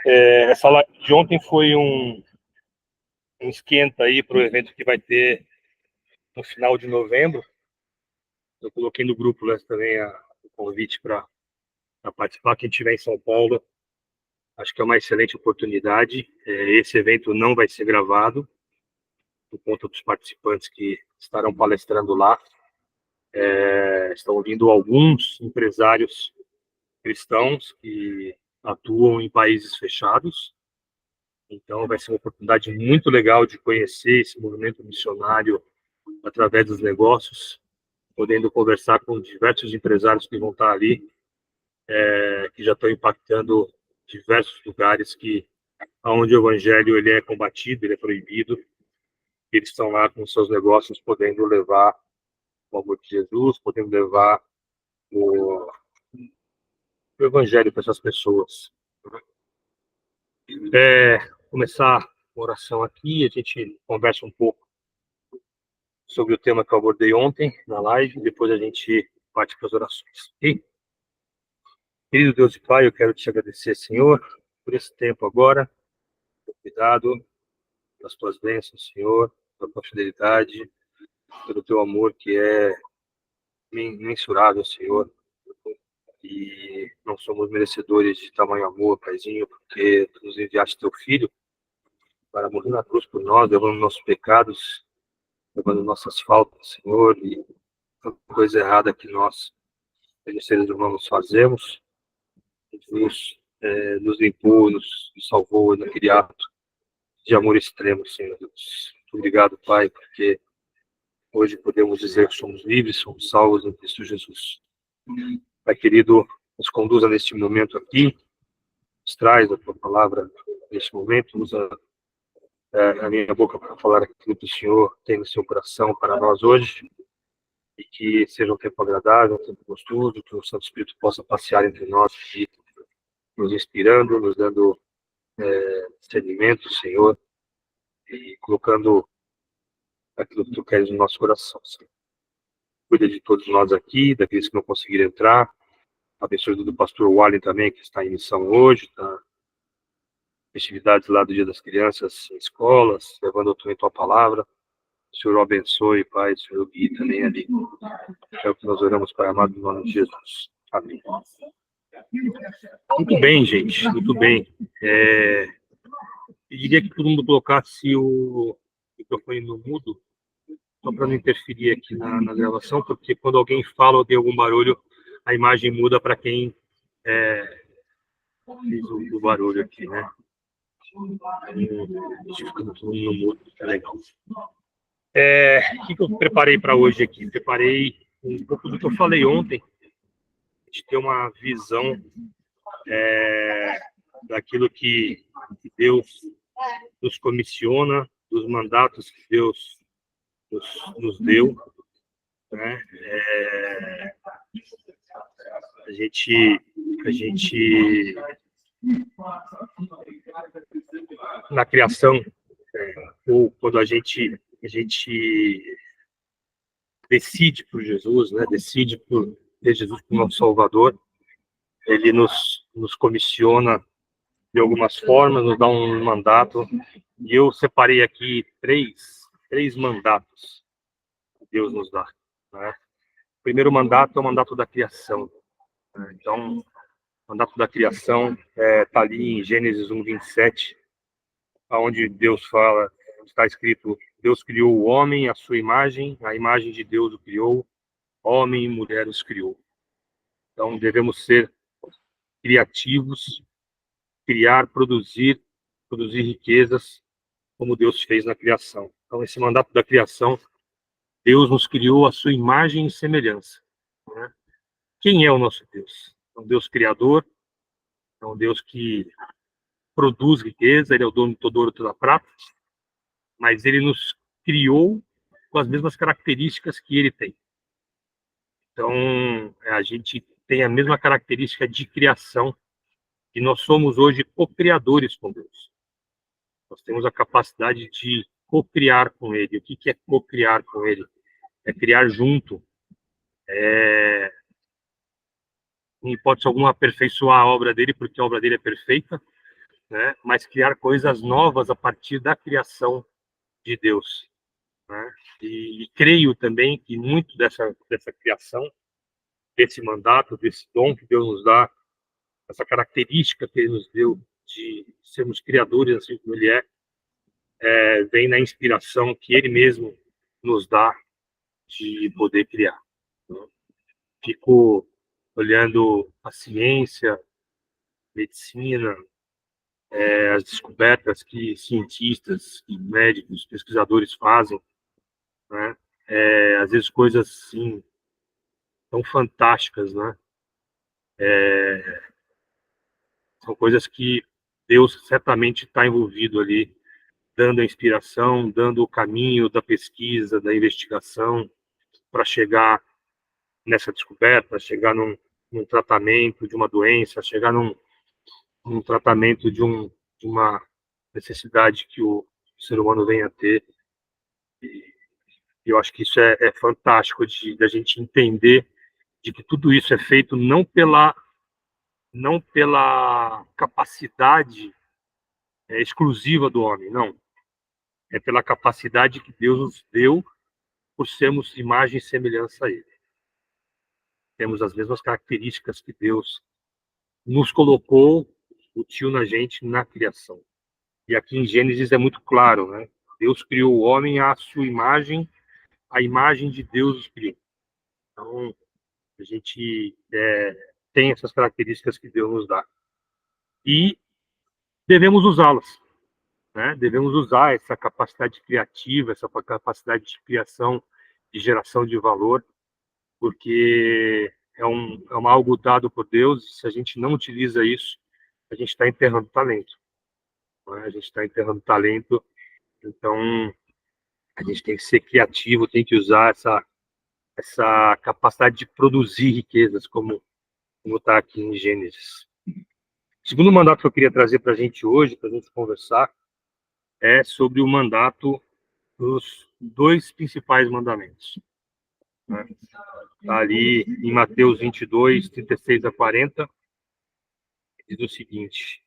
Essa live de ontem foi um esquenta aí para o evento que vai ter no final de novembro. Eu coloquei no grupo lá também o convite para participar. Quem estiver em São Paulo, acho que é uma excelente oportunidade. Esse evento não vai ser gravado, por conta dos participantes que estarão palestrando lá. Estão vindo alguns empresários cristãos que atuam em países fechados. Então, vai ser uma oportunidade muito legal de conhecer esse movimento missionário através dos negócios, podendo conversar com diversos empresários que vão estar ali, que já estão impactando diversos lugares onde o evangelho ele é combatido, ele é proibido. Eles estão lá com seus negócios, podendo levar o amor de Jesus, podendo levar o evangelho para essas pessoas. Começar a oração aqui, a gente conversa um pouco sobre o tema que eu abordei ontem na live, depois a gente parte para as orações. Ok? Querido Deus e Pai, eu quero te agradecer, Senhor, por esse tempo agora, por cuidado, das tuas bênçãos, Senhor, pela tua fidelidade, pelo teu amor que é imensurável, Senhor. E não somos merecedores de tamanho amor, Paizinho, porque tu nos enviaste teu Filho para morrer na cruz por nós, levando nossos pecados, levando nossas faltas, Senhor, e tanta coisa errada que nós, seres humanos, fazemos. Jesus nos limpou, nos salvou naquele ato de amor extremo, Senhor Deus. Muito obrigado, Pai, porque hoje podemos dizer que somos livres, somos salvos em Cristo Jesus. Pai querido, nos conduza neste momento aqui, nos traz a tua palavra neste momento, usa a minha boca para falar aquilo que o Senhor tem no seu coração para nós hoje, e que seja um tempo agradável, um tempo gostoso, que o Santo Espírito possa passear entre nós e nos inspirando, nos dando discernimento, Senhor, e colocando aquilo que tu queres no nosso coração, Senhor. Cuida de todos nós aqui, daqueles que não conseguiram entrar. Abençoe do pastor Wally também, que está em missão hoje, tá? Festividades lá do Dia das Crianças em escolas, levando também tua palavra. O Senhor o abençoe, Pai, o Senhor o guie também ali. É o que nós oramos, Pai amado, em nome de Jesus. Amém. Muito bem, gente, muito bem. Eu diria que todo mundo colocasse o microfone no mudo, só para não interferir aqui na gravação, porque quando alguém fala ou tem algum barulho, a imagem muda para quem fez o barulho aqui, né? Ficando todo mundo no mudo, é legal. O que eu preparei para hoje aqui? Preparei um pouco do que eu falei ontem, a gente ter uma visão daquilo que Deus nos comissiona, dos mandatos que Deus nos deu, né? A gente na criação, ou quando a gente decide por Jesus, né? Decide por ter Jesus como nosso Salvador, ele nos comissiona de algumas formas, nos dá um mandato, e eu separei aqui três mandatos que Deus nos dá, né? O primeiro mandato é o mandato da criação, né? Então, o mandato da criação está ali em Gênesis 1:27, onde Deus fala, está escrito: Deus criou o homem à sua imagem, a imagem de Deus o criou, homem e mulher os criou. Então, devemos ser criativos, criar, produzir riquezas, como Deus fez na criação. Então, esse mandato da criação, Deus nos criou à sua imagem e semelhança, né? Quem é o nosso Deus? É um Deus criador, é um Deus que produz riqueza, ele é o dono de todo ouro e toda prata, mas ele nos criou com as mesmas características que ele tem. Então, a gente tem a mesma característica de criação, e nós somos hoje co-criadores com Deus. Nós temos a capacidade de co-criar com ele. O que é co-criar com ele? É criar junto. Em hipótese alguma, aperfeiçoar a obra dele, porque a obra dele é perfeita, né? Mas criar coisas novas a partir da criação de Deus, né? E creio também que muito dessa criação, desse mandato, desse dom que Deus nos dá, essa característica que Ele nos deu de sermos criadores assim como Ele vem na inspiração que Ele mesmo nos dá de poder criar, né? Fico olhando a ciência, medicina, as descobertas que cientistas, médicos, pesquisadores fazem, né? Às vezes coisas assim tão fantásticas, né? São coisas que Deus certamente está envolvido ali, dando a inspiração, dando o caminho da pesquisa, da investigação, para chegar nessa descoberta, chegar num tratamento de uma doença, chegar num tratamento de uma necessidade que o ser humano venha a ter. E eu acho que isso é fantástico da gente entender de que tudo isso é feito não pela capacidade exclusiva do homem, não. É pela capacidade que Deus nos deu por sermos imagem e semelhança a Ele. Temos as mesmas características que Deus nos colocou, utiu na gente na criação. E aqui em Gênesis é muito claro, né? Deus criou o homem à sua imagem, a imagem de Deus os criou. Então, a gente tem essas características que Deus nos dá. E devemos usá-las, né? Devemos usar essa capacidade criativa, essa capacidade de criação, de geração de valor, porque é algo dado por Deus, e se a gente não utiliza isso, a gente está enterrando talento, né? A gente está enterrando talento, então a gente tem que ser criativo, tem que usar essa capacidade de produzir riquezas, como está aqui em Gênesis. O segundo mandato que eu queria trazer para a gente hoje, para a gente conversar, é sobre o mandato dos dois principais mandamentos, né? Tá ali em Mateus 22, 36 a 40, diz o seguinte,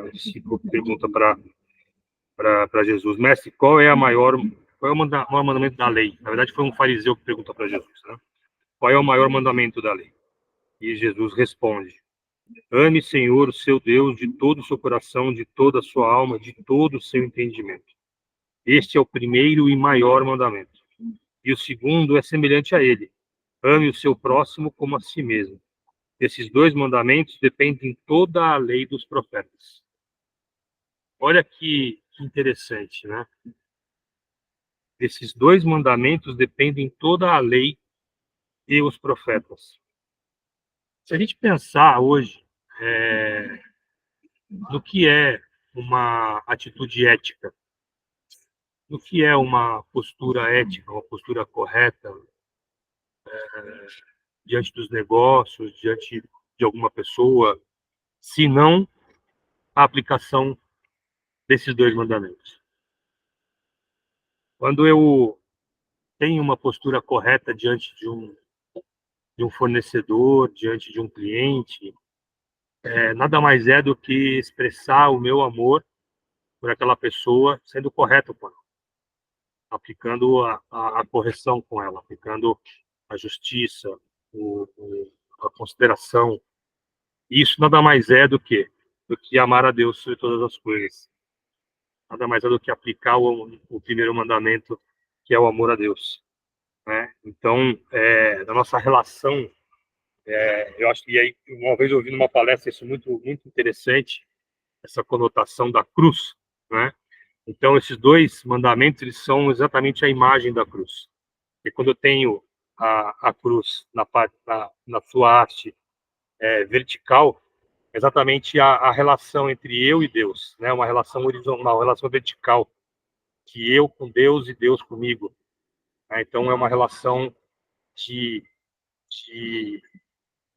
o discípulo pergunta para Jesus, mestre, qual é o maior mandamento da lei? Na verdade, foi um fariseu que pergunta para Jesus, né? Qual é o maior mandamento da lei? E Jesus responde, ame, Senhor, o seu Deus, de todo o seu coração, de toda a sua alma, de todo o seu entendimento. Este é o primeiro e maior mandamento. E o segundo é semelhante a ele. Ame o seu próximo como a si mesmo. Esses dois mandamentos dependem toda a lei dos profetas. Olha que interessante, né? Esses dois mandamentos dependem toda a lei e os profetas. Se a gente pensar hoje no que é uma atitude ética, no que é uma postura ética, uma postura correta diante dos negócios, diante de alguma pessoa, se não a aplicação desses dois mandamentos. Quando eu tenho uma postura correta diante de um fornecedor, diante de um cliente, nada mais é do que expressar o meu amor por aquela pessoa, sendo correto com ela, aplicando a correção com ela, aplicando a justiça, a consideração. Isso nada mais é do que amar a Deus sobre todas as coisas. Nada mais é do que aplicar o primeiro mandamento, que é o amor a Deus, né? Então, na nossa relação, eu acho que aí, uma vez eu ouvi numa palestra isso muito, muito interessante, essa conotação da cruz, né? Então, esses dois mandamentos, eles são exatamente a imagem da cruz. E quando eu tenho a cruz na sua haste vertical, exatamente a relação entre eu e Deus, né? Uma relação horizontal, uma relação vertical, que eu com Deus e Deus comigo, né? Então, é uma relação de, de,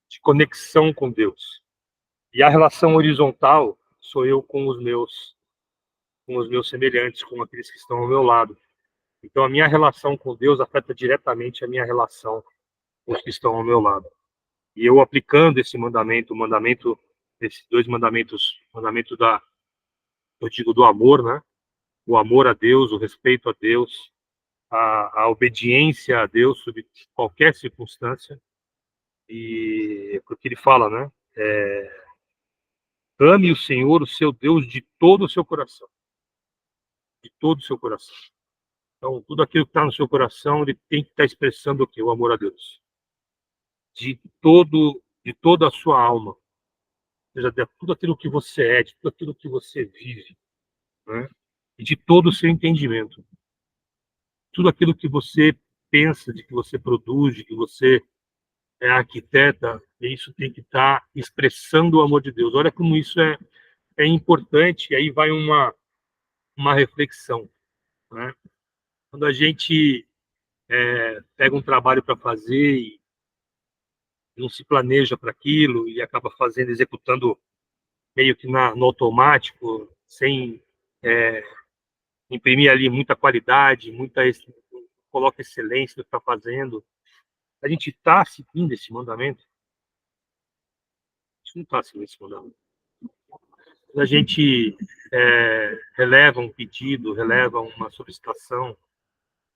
de conexão com Deus. E a relação horizontal sou eu com os meus semelhantes, com aqueles que estão ao meu lado. Então, a minha relação com Deus afeta diretamente a minha relação com os que estão ao meu lado. E eu aplicando esse mandamento, esses dois mandamentos, o mandamento eu digo do amor, né? O amor a Deus, o respeito a Deus, a obediência a Deus sob qualquer circunstância. E porque ele fala, né? Ame o Senhor, o seu Deus, de todo o seu coração. De todo o seu coração. Então, tudo aquilo que está no seu coração, ele tem que estar expressando o quê? O amor a Deus. De toda a sua alma. Ou seja, de tudo aquilo que você é, de tudo aquilo que você vive, né? E de todo o seu entendimento. Tudo aquilo que você pensa, de que você produz, de que você é arquiteta, isso tem que estar expressando o amor de Deus. Olha como isso é importante, e aí vai uma reflexão, né? Quando a gente pega um trabalho para fazer e não se planeja para aquilo e acaba fazendo, executando meio que no automático, sem imprimir ali muita qualidade, coloca excelência no que está fazendo. A gente está seguindo esse mandamento? A gente não está seguindo esse mandamento. Quando a gente releva um pedido, releva uma solicitação,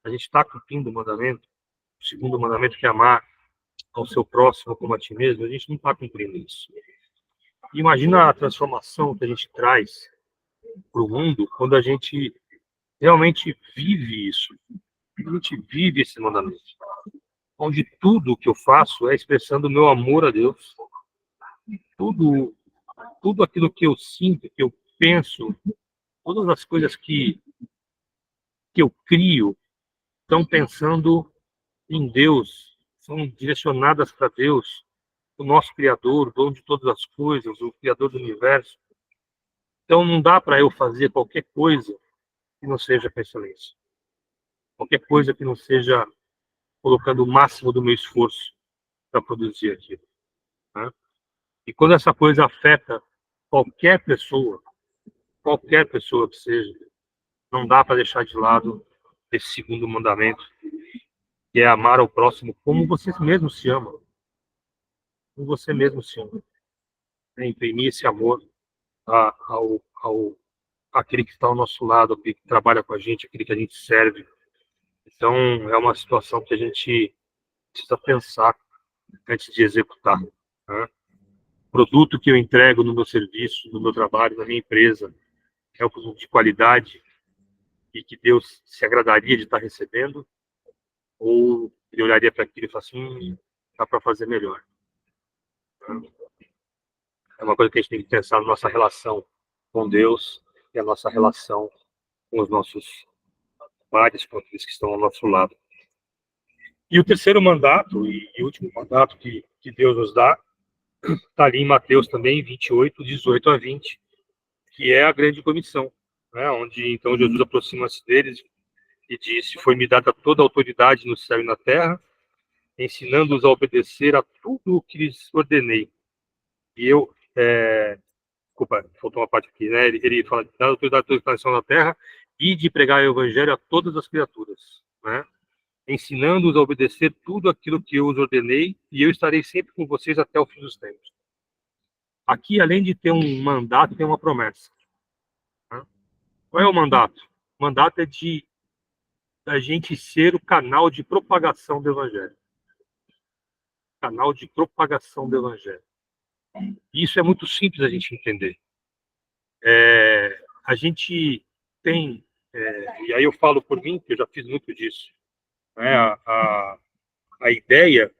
a gente está cumprindo o mandamento, o segundo mandamento, que é amar ao seu próximo como a ti mesmo. A gente não está cumprindo isso. Imagina a transformação que a gente traz para o mundo quando a gente realmente vive isso. A gente vive esse mandamento, onde tudo que eu faço é expressando o meu amor a Deus. Tudo aquilo que eu sinto, que eu penso, todas as coisas que eu crio, estão pensando em Deus, são direcionadas para Deus, o nosso Criador, o dono de todas as coisas, o Criador do universo. Então não dá para eu fazer qualquer coisa que não seja com excelência. Qualquer coisa que não seja colocando o máximo do meu esforço para produzir aquilo, né? E quando essa coisa afeta qualquer pessoa que seja, não dá para deixar de lado esse segundo mandamento, que é amar ao próximo como você mesmo se ama. Como você mesmo se ama. É imprimir esse amor àquele que está ao nosso lado, aquele que trabalha com a gente, aquele que a gente serve. Então, é uma situação que a gente precisa pensar antes de executar, né? O produto que eu entrego no meu serviço, no meu trabalho, na minha empresa, é um produto de qualidade e que Deus se agradaria de estar recebendo, ou ele olharia para aquilo e falaria assim, dá para fazer melhor. É uma coisa que a gente tem que pensar na nossa relação com Deus e a nossa relação com os nossos pares, com aqueles que estão ao nosso lado. E o terceiro mandato, e último mandato que Deus nos dá, está ali em Mateus também, 28, 18 a 20, que é a grande comissão, né? Onde então Jesus aproxima-se deles e disse: foi-me dada toda a autoridade no céu e na terra, ensinando-os a obedecer a tudo o que lhes ordenei. E eu, desculpa, faltou uma parte aqui, né? Ele fala: dada a autoridade toda que está na terra e de pregar o evangelho a todas as criaturas, né? Ensinando-os a obedecer tudo aquilo que eu os ordenei, e eu estarei sempre com vocês até o fim dos tempos. Aqui, além de ter um mandato, tem uma promessa, né? Qual é o mandato? O mandato é de a gente ser o canal de propagação do evangelho. Canal de propagação do evangelho. Isso é muito simples a gente entender. A gente tem, e aí eu falo por mim, que eu já fiz muito disso, né? A ideia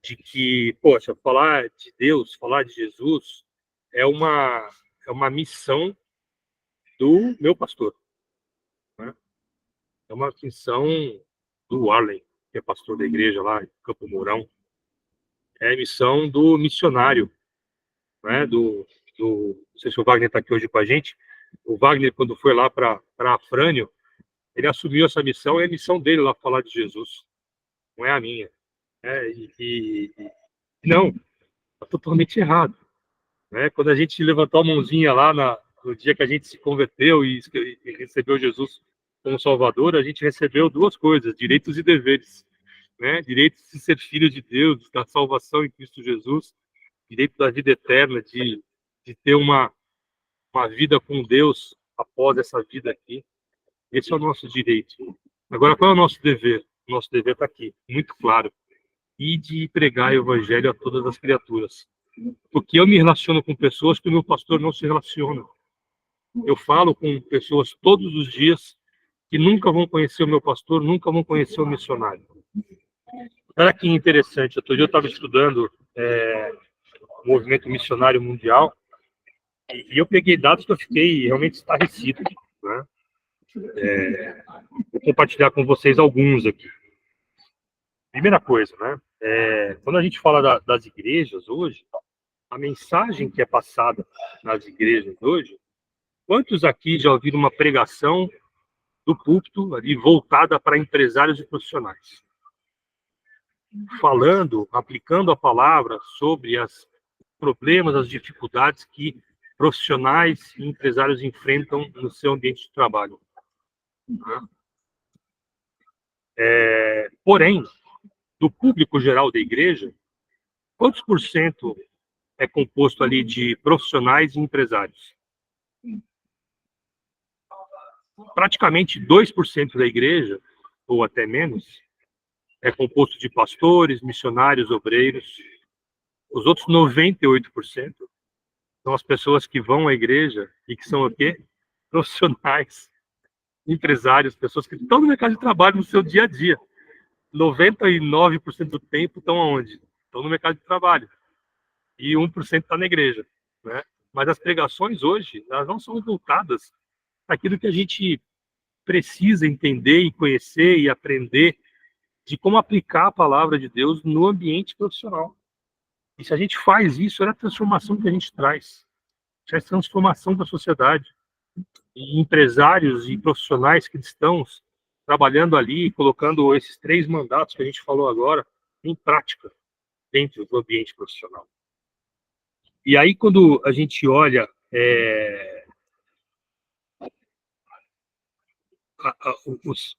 de que, poxa, falar de Deus, falar de Jesus é uma missão do meu pastor, né? É uma missão do Arlen, que é pastor da igreja lá em Campo Mourão. É a missão do missionário, né? Não sei se o Wagner está aqui hoje com a gente. O Wagner, quando foi lá para Afrânio, ele assumiu essa missão, é a missão dele lá falar de Jesus, não é a minha. Não, está totalmente errado, né? Quando a gente levantou a mãozinha lá no dia que a gente se converteu e recebeu Jesus como Salvador, a gente recebeu duas coisas: direitos e deveres, né? Direitos de ser filho de Deus, da salvação em Cristo Jesus, direito da vida eterna, de ter uma vida com Deus após essa vida aqui. Esse é o nosso direito. Agora, qual é o nosso dever? O nosso dever está aqui, muito claro. E de pregar o evangelho a todas as criaturas. Porque eu me relaciono com pessoas que o meu pastor não se relaciona. Eu falo com pessoas todos os dias que nunca vão conhecer o meu pastor, nunca vão conhecer o missionário. Olha que interessante, outro dia eu estava estudando o movimento missionário mundial e eu peguei dados que eu fiquei realmente estarrecido, né? Vou compartilhar com vocês alguns aqui. Primeira coisa, né? Quando a gente fala das igrejas hoje, a mensagem que é passada nas igrejas hoje, quantos aqui já ouviram uma pregação do púlpito ali voltada para empresários e profissionais? Falando, aplicando a palavra sobre os problemas, as dificuldades que profissionais e empresários enfrentam no seu ambiente de trabalho. Porém, do público geral da igreja, quantos por cento é composto ali de profissionais e empresários? Praticamente 2% da igreja, ou até menos, é composto de pastores, missionários, obreiros. Os outros 98% são as pessoas que vão à igreja e que são o quê? Profissionais, empresários, pessoas que estão no mercado de trabalho no seu dia a dia. 99% do tempo estão aonde? Estão no mercado de trabalho. E 1% está na igreja, né? Mas as pregações hoje, elas não são voltadas àquilo que a gente precisa entender e conhecer e aprender de como aplicar a palavra de Deus no ambiente profissional. E se a gente faz isso, é a transformação que a gente traz. Traz transformação para a sociedade. E empresários e profissionais cristãos trabalhando ali, colocando esses 3 mandatos que a gente falou agora em prática dentro do ambiente profissional. E aí, quando a gente olha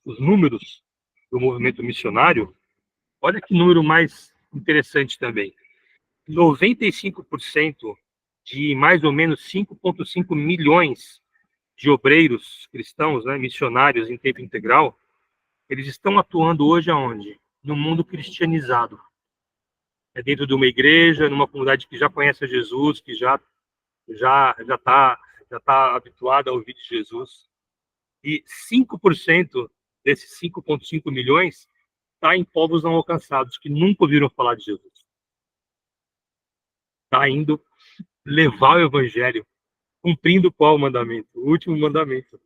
os números do movimento missionário, olha que número mais interessante também. 95% de mais ou menos 5,5 milhões de obreiros cristãos, né, missionários em tempo integral, eles estão atuando hoje aonde? No mundo cristianizado. É dentro de uma igreja, numa comunidade que já conhece a Jesus, que já está habituada a ouvir de Jesus. E 5% desses 5,5 milhões está em povos não alcançados, que nunca ouviram falar de Jesus. Está indo levar o evangelho, cumprindo qual mandamento? O último mandamento.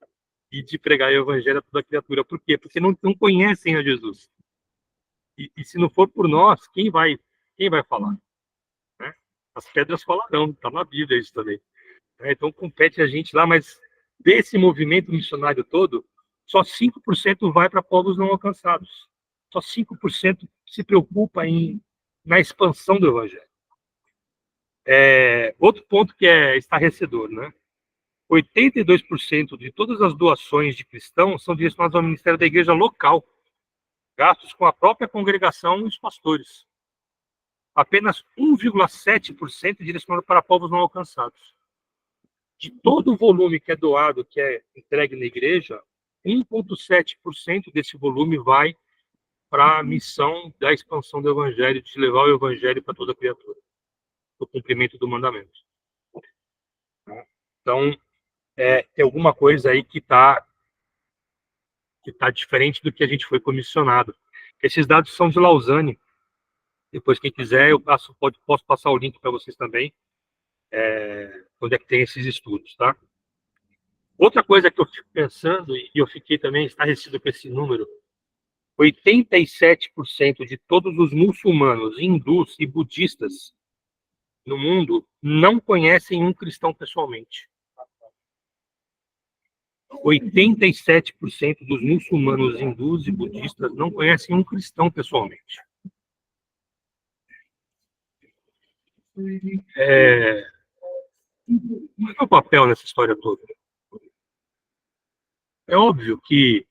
E de pregar o evangelho a toda criatura. Por quê? Porque não conhecem a Jesus. E se não for por nós, quem vai falar? Né? As pedras falarão, está na Bíblia isso também. Então compete a gente lá, mas desse movimento missionário todo, só 5% vai para povos não alcançados. Só 5% se preocupa na expansão do evangelho. Outro ponto que é estarrecedor, né? 82% de todas as doações de cristãos são direcionadas ao ministério da igreja local, gastos com a própria congregação e os pastores. Apenas 1,7% direcionado para povos não alcançados. De todo o volume que é doado, que é entregue na igreja, 1,7% desse volume vai para a missão da expansão do evangelho, de levar o evangelho para toda criatura, o cumprimento do mandamento. Então, tem alguma coisa aí que tá diferente do que a gente foi comissionado. Esses dados são de Lausanne. Depois, quem quiser, eu posso passar o link para vocês também, onde é que tem esses estudos, tá? Outra coisa que eu fico pensando, e eu fiquei também estarrecido com esse número, 87% de todos os muçulmanos, hindus e budistas no mundo não conhecem um cristão pessoalmente. 87% dos muçulmanos, hindus e budistas não conhecem um cristão pessoalmente. Qual é o papel nessa história toda? É óbvio que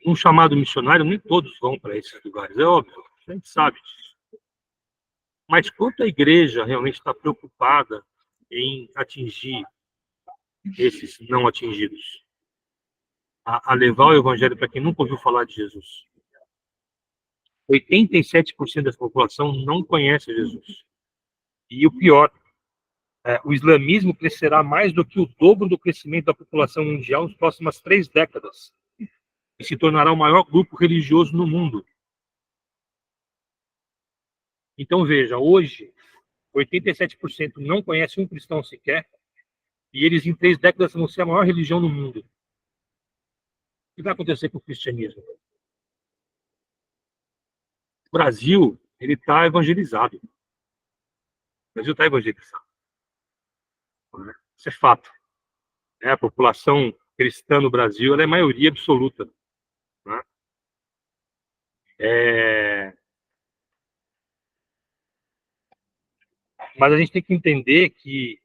um chamado missionário, nem todos vão para esses lugares, é óbvio, a gente sabe disso. Mas quanto a igreja realmente está preocupada em atingir esses não atingidos, a levar o evangelho para quem nunca ouviu falar de Jesus. 87% da população não conhece Jesus. E o pior, o islamismo crescerá mais do que o dobro do crescimento da população mundial nas próximas 3 décadas. E se tornará o maior grupo religioso no mundo. Então, veja, hoje, 87% não conhece um cristão sequer, e eles em 3 décadas vão ser a maior religião no mundo. O que vai acontecer com o cristianismo? O Brasil, ele está evangelizado. O Brasil está evangelizado. Isso é fato. A população cristã no Brasil, ela é maioria absoluta. Né? Mas a gente tem que entender que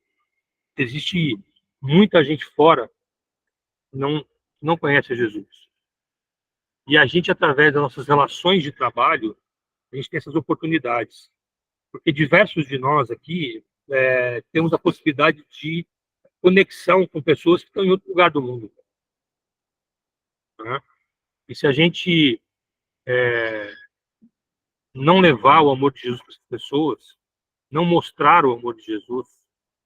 existe muita gente fora que não conhece Jesus. E a gente, através das nossas relações de trabalho, a gente tem essas oportunidades. Porque diversos de nós aqui temos a possibilidade de conexão com pessoas que estão em outro lugar do mundo. Né? E se a gente não levar o amor de Jesus para as pessoas, não mostrar o amor de Jesus,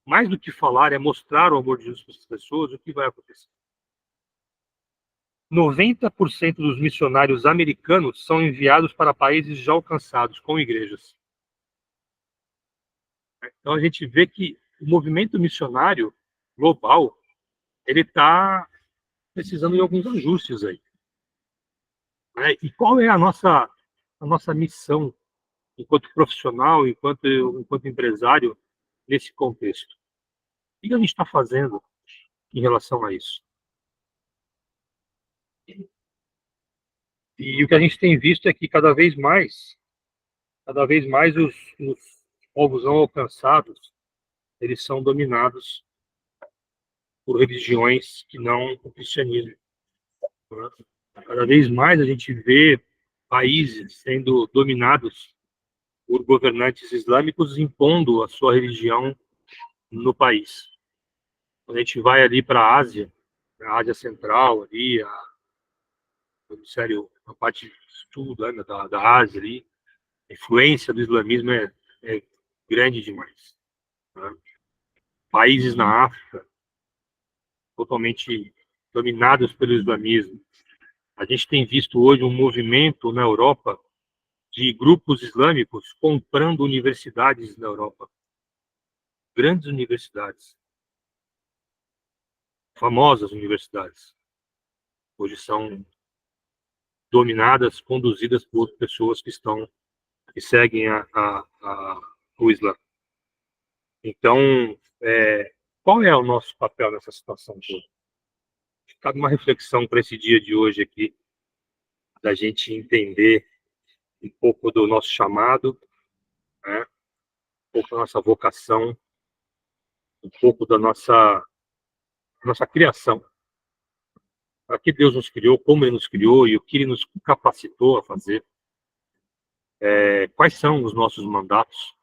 mais do que falar, é mostrar o amor de Jesus para as pessoas, o que vai acontecer? 90% dos missionários americanos são enviados para países já alcançados, com igrejas. Então a gente vê que o movimento missionário global, ele está precisando de alguns ajustes aí. E qual é a nossa missão enquanto profissional, enquanto empresário, nesse contexto? O que a gente está fazendo em relação a isso? E o que a gente tem visto é que cada vez mais os povos não alcançados, eles são dominados por religiões que não o cristianismo. Cada vez mais a gente vê países sendo dominados por governantes islâmicos impondo a sua religião no país. Quando a gente vai ali para a Ásia Central, ali, a parte de estudo da Ásia ali, a influência do islamismo é grande demais. Né? Países na África totalmente dominados pelo islamismo. A gente tem visto hoje um movimento na Europa de grupos islâmicos comprando universidades na Europa. Grandes universidades. Famosas universidades. Hoje são dominadas, conduzidas por pessoas que seguem o Islã. Então, qual é o nosso papel nessa situação toda? Cabe uma reflexão para esse dia de hoje aqui, da gente entender um pouco do nosso chamado, né? Um pouco da nossa vocação, um pouco da nossa criação. Para que Deus nos criou, como Ele nos criou e o que Ele nos capacitou a fazer. Quais são os nossos mandatos?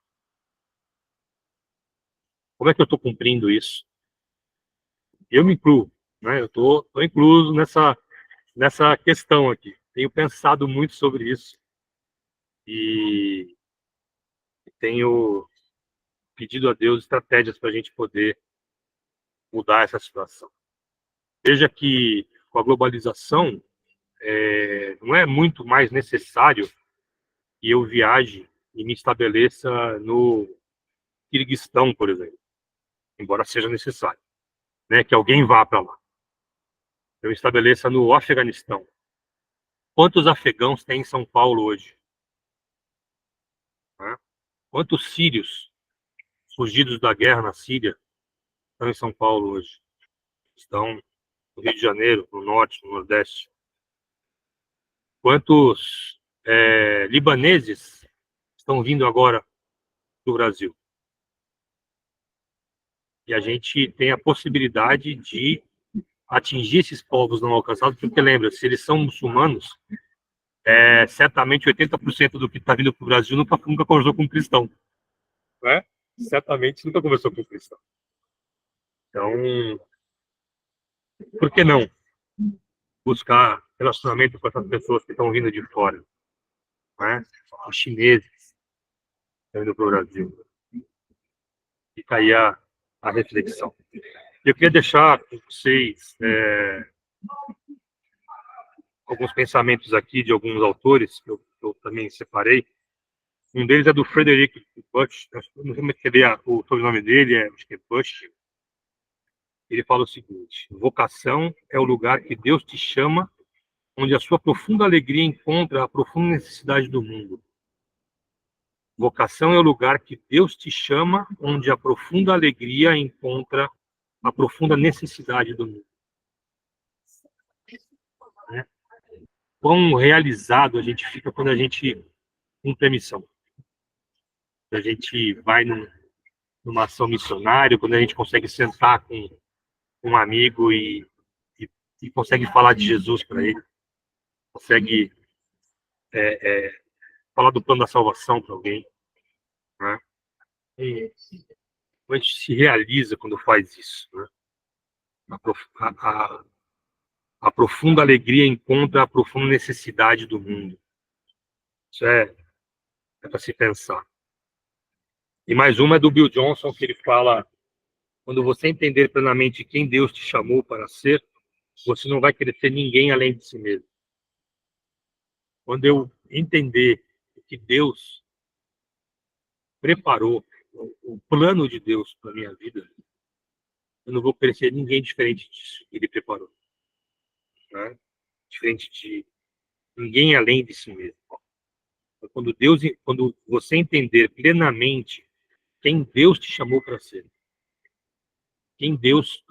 Como é que eu estou cumprindo isso? Eu me incluo, né? Eu estou incluso nessa questão aqui. Tenho pensado muito sobre isso e tenho pedido a Deus estratégias para a gente poder mudar essa situação. Veja que com a globalização não é muito mais necessário que eu viaje e me estabeleça no Quirguistão, por exemplo, embora seja necessário, né, que alguém vá para lá. Eu estabeleça no Afeganistão. Quantos afegãos tem em São Paulo hoje? Né? Quantos sírios fugidos da guerra na Síria estão em São Paulo hoje? Estão no Rio de Janeiro, no Norte, no Nordeste. Quantos libaneses estão vindo agora do Brasil? E a gente tem a possibilidade de atingir esses povos não alcançados, porque lembra, se eles são muçulmanos, certamente 80% do que está vindo para o Brasil nunca conversou com um cristão. Né? Certamente nunca conversou com um cristão. Então, por que não buscar relacionamento com essas pessoas que estão vindo de fora, né? Os chineses estão indo para o Brasil. Fica aí a reflexão. Eu queria deixar com vocês alguns pensamentos aqui de alguns autores que eu também separei. Um deles é do Frederick Bush, não sei como é que o sobrenome dele, acho que é Bush. Ele fala o seguinte: vocação é o lugar que Deus te chama, onde a sua profunda alegria encontra a profunda necessidade do mundo. Vocação é o lugar que Deus te chama, onde a profunda alegria encontra a profunda necessidade do mundo. Né? Quão realizado a gente fica quando a gente cumpre a missão. Quando a gente vai numa ação missionária, quando a gente consegue sentar com um amigo e consegue falar de Jesus para ele, consegue falar do plano da salvação para alguém, né? E a gente se realiza quando faz isso, né? A profunda alegria encontra a profunda necessidade do mundo. Isso é para se pensar. E mais uma é do Bill Johnson, que ele fala: quando você entender plenamente quem Deus te chamou para ser, você não vai querer ser ninguém além de si mesmo. Quando eu entender que Deus preparou, o plano de Deus para a minha vida, eu não vou querer ser ninguém diferente disso que Ele preparou. Né? Diferente de ninguém além de si mesmo. Quando você entender plenamente quem Deus te chamou para ser, quem Deus,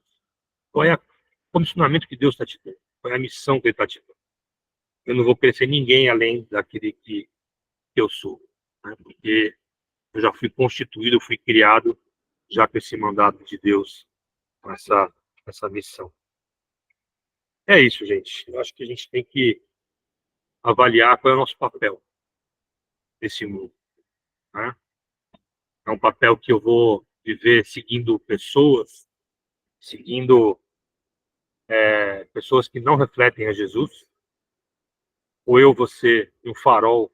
qual é o condicionamento que Deus está te dando, qual é a missão que Ele está te dando. Eu não vou querer ser ninguém além daquele que eu sou, né? Porque eu já fui constituído, eu fui criado já com esse mandato de Deus, com essa missão. É isso, gente. Eu acho que a gente tem que avaliar qual é o nosso papel nesse mundo, né? É um papel que eu vou viver seguindo pessoas, seguindo pessoas que não refletem a Jesus, ou eu vou ser um farol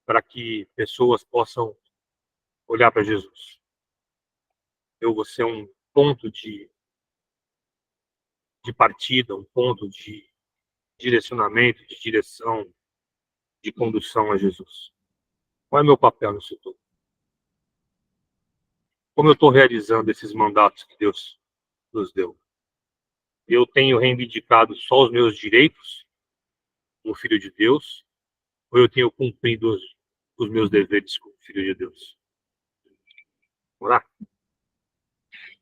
para que pessoas possam olhar para Jesus. Eu vou ser um ponto de partida, um ponto de direcionamento, de direção, de condução a Jesus. Qual é o meu papel nisso tudo? Como eu estou realizando esses mandatos que Deus nos deu? Eu tenho reivindicado só os meus direitos como filho de Deus, ou eu tenho cumprido os meus deveres como filho de Deus? Vamos lá?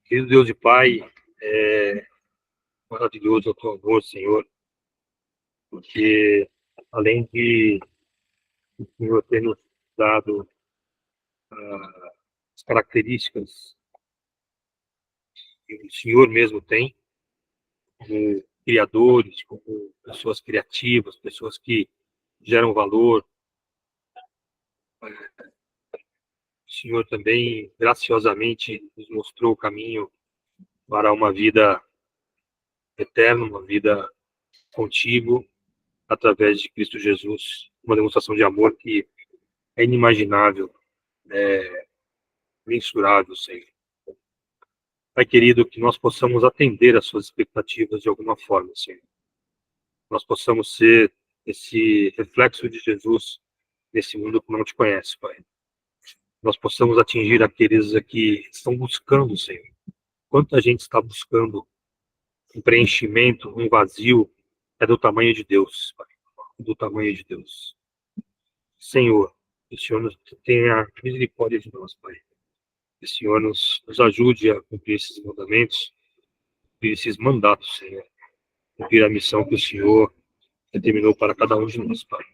Querido Deus e Pai, é maravilhoso o teu amor, Senhor, porque além de o Senhor ter nos dado as características que o Senhor mesmo tem, como criadores, como pessoas criativas, pessoas que geram valor, o Senhor também graciosamente nos mostrou o caminho para uma vida eterna, uma vida contigo, através de Cristo Jesus, uma demonstração de amor que é inimaginável, mensurável, Senhor. Pai querido, que nós possamos atender às suas expectativas de alguma forma, Senhor. Nós possamos ser esse reflexo de Jesus nesse mundo que não te conhece, Pai. Nós possamos atingir aqueles que estão buscando, Senhor. Quanta gente está buscando um preenchimento, um vazio, é do tamanho de Deus, Pai. Do tamanho de Deus. Senhor, que o Senhor tenha misericórdia de nós, Pai. Que o Senhor nos ajude a cumprir esses mandamentos, cumprir esses mandatos, Senhor. Cumprir a missão que o Senhor determinou para cada um de nós, Pai.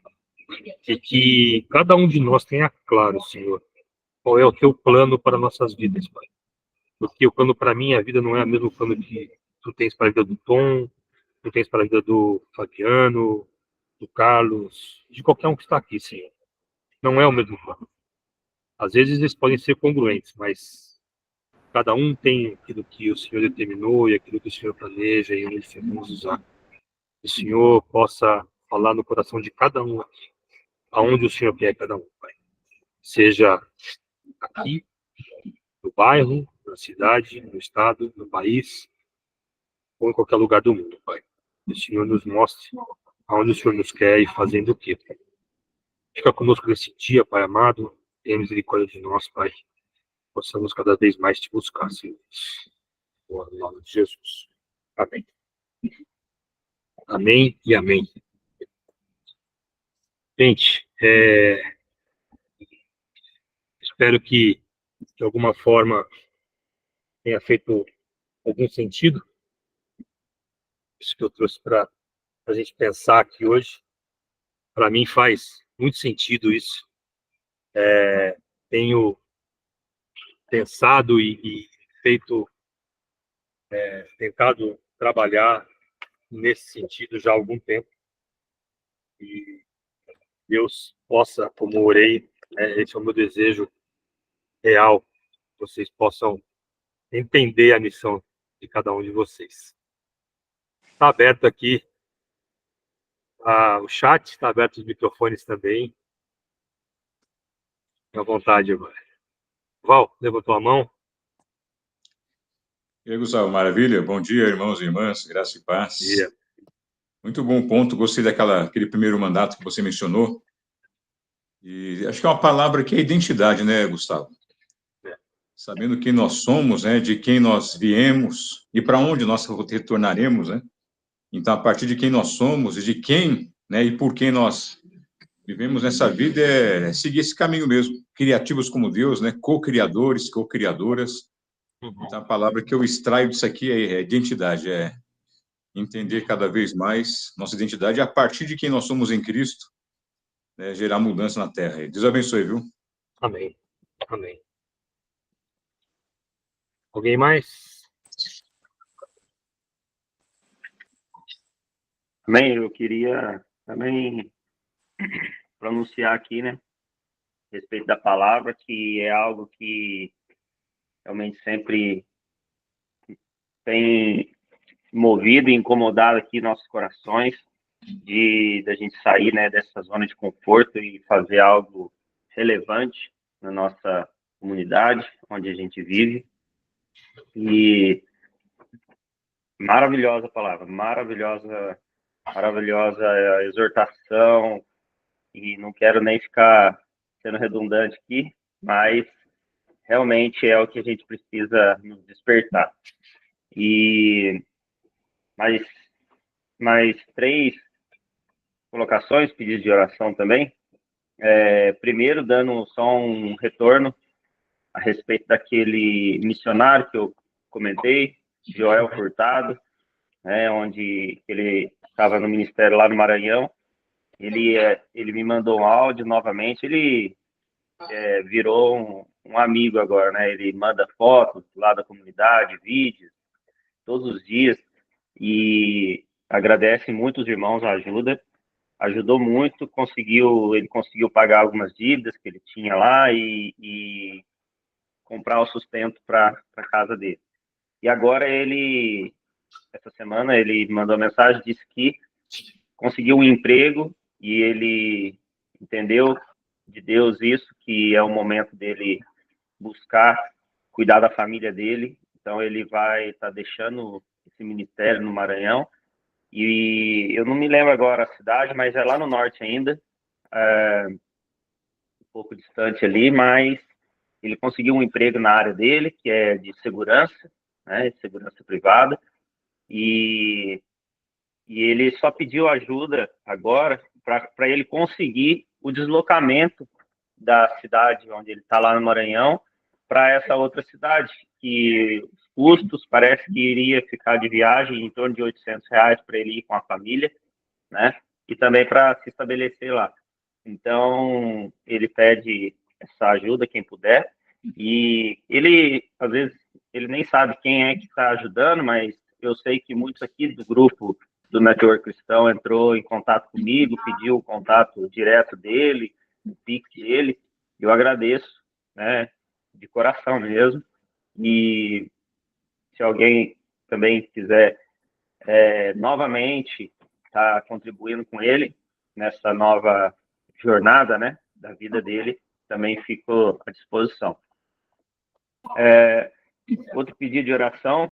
E que cada um de nós tenha claro, Senhor, qual é o teu plano para nossas vidas, Pai. Porque o plano para mim, a vida não é o mesmo plano que tu tens para a vida do Tom, tu tens para a vida do Fabiano, do Carlos, de qualquer um que está aqui, Senhor. Não é o mesmo plano. Às vezes eles podem ser congruentes, mas Cada um tem aquilo que o Senhor determinou e aquilo que o Senhor planeja e onde o Senhor vai nos usar. Que o Senhor possa falar no coração de cada um aqui, aonde o Senhor quer cada um, Pai. Seja aqui, no bairro, na cidade, no estado, no país, ou em qualquer lugar do mundo, Pai. Que o Senhor nos mostre aonde o Senhor nos quer e fazendo o quê, Pai. Fica conosco nesse dia, Pai amado. Tenha misericórdia de nós, Pai. Possamos cada vez mais te buscar, Senhor. No nome de Jesus. Amém. Amém e amém. Gente, espero que, de alguma forma, tenha feito algum sentido isso que eu trouxe para a gente pensar aqui hoje. Para mim faz muito sentido isso. Tenho pensado e feito, tentado trabalhar nesse sentido já há algum tempo. E Deus possa, como orei, esse é o meu desejo real, que vocês possam entender a missão de cada um de vocês. Está aberto aqui o chat, está aberto os microfones também. Fique à vontade agora. Val, levantou a mão? E aí, Gustavo, maravilha? Bom dia, irmãos e irmãs, graça e paz. Yeah. Muito bom ponto, gostei daquele primeiro mandato que você mencionou. E acho que é uma palavra que é identidade, né, Gustavo? Sabendo quem nós somos, né, de quem nós viemos e para onde nós retornaremos, né? Então, a partir de quem nós somos e de quem, né, e por quem nós vivemos nessa vida é seguir esse caminho mesmo. Criativos como Deus, né? Co-criadores, co-criadoras. Então, a palavra que eu extraio disso aqui é identidade, é entender cada vez mais nossa identidade a partir de quem nós somos em Cristo, né, gerar mudança na Terra. Deus abençoe, viu? Amém. Amém. Alguém mais? Amém. Eu queria também pronunciar aqui, né, a respeito da palavra, que é algo que realmente sempre tem movido e incomodado aqui nossos corações, da gente sair, né, dessa zona de conforto e fazer algo relevante na nossa comunidade, onde a gente vive. E maravilhosa palavra, maravilhosa exortação, e não quero nem ficar sendo redundante aqui, mas realmente é o que a gente precisa nos despertar. E mais três colocações, pedidos de oração também. Primeiro, dando só um retorno a respeito daquele missionário que eu comentei, Joel Furtado, né, onde ele estava no ministério lá no Maranhão. Ele me mandou um áudio novamente, ele virou um amigo agora, né? Ele manda fotos lá da comunidade, vídeos, todos os dias, e agradece muito os irmãos a ajuda, ajudou muito, ele conseguiu pagar algumas dívidas que ele tinha lá e comprar o sustento para a casa dele. E agora essa semana, ele mandou uma mensagem, disse que conseguiu um emprego e ele entendeu de Deus isso, que é o momento dele buscar cuidar da família dele. Então, ele vai estar deixando esse ministério no Maranhão. E eu não me lembro agora a cidade, mas é lá no norte ainda, um pouco distante ali, mas ele conseguiu um emprego na área dele, que é de segurança, né, de segurança privada, e ele só pediu ajuda agora para ele conseguir o deslocamento da cidade onde ele está lá no Maranhão para essa outra cidade, que os custos parece que iria ficar de viagem em torno de R$ 800 para ele ir com a família, né? E também para se estabelecer lá. Então, ele pede essa ajuda, quem puder, e ele, às vezes, ele nem sabe quem é que está ajudando, mas eu sei que muitos aqui do grupo do Network Cristão entrou em contato comigo, pediu o contato direto dele, o Pix dele. Eu agradeço, né, de coração mesmo, E se alguém também quiser novamente estar contribuindo com ele nessa nova jornada, né, da vida dele, também fico à disposição. Outro pedido de oração